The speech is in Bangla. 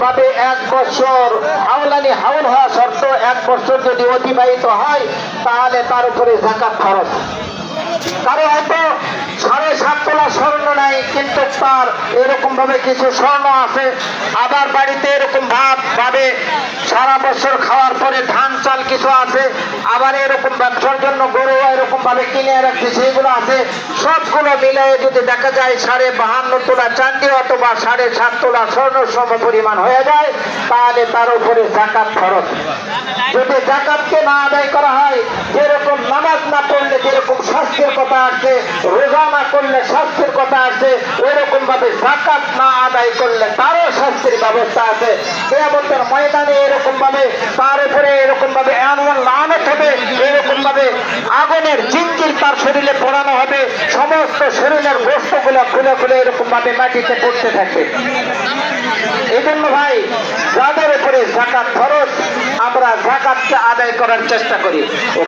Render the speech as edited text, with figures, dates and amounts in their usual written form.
ভাবে 1 বছর হাওলানি হাউল হওয়া সত্ত্বেও 1 বছর যদি অতিবাহিত হয় তাহলে তার উপরে যাকাত ফরজ। কারো হয়তো 7.5 তোলা স্বর্ণ নাই, কিন্তু তার এরকম ভাবে কিছু স্বর্ণ আছে, আবার বাড়িতে এরকম ভাত পাবে, সারা বছর খাওয়ার পরে ধান চাল কিছু আছে, আবার এরকম ব্যবসার জন্য গরু এরকম ভাবে কিনে রাখছে, সেইগুলো আছে। সবগুলো মিলিয়ে যদি দেখা যায় 52.5 তোলা চাঁদি অথবা 7.5 তোলা স্বর্ণ সম পরিমাণ হয়ে যায়, তাহলে তার উপরে যাকাত ফরজ। যদি যাকাতকে না আদায় করা হয়, যেরকম নামাজ না পড়লে যেরকম স্বাস্থ্যের কথা আছে, রোজা না করলে স্বাস্থ্যের কথা আছে, ওইরকম ভাবে যাকাত না আদায় করলে তারও স্বাস্থ্যের ব্যবস্থা আছে। কিয়ামতের ময়দানে এরকম ভাবে তার উপরে এরকম ভাবে এমন লানত হবে, এরকম ভাবে আগুনের জিঞ্জির তার শরীরে পড়ানো হবে, সমস্ত শরীরের গোষ্ঠগুলো খুলে খুলে এরকম ভাবে মাটিতে পড়তে থাকে। এই জন্য ভাই, যাদের উপরে যাকাত ফরজ, আমরা যাকাতকে আদায় করার চেষ্টা করি।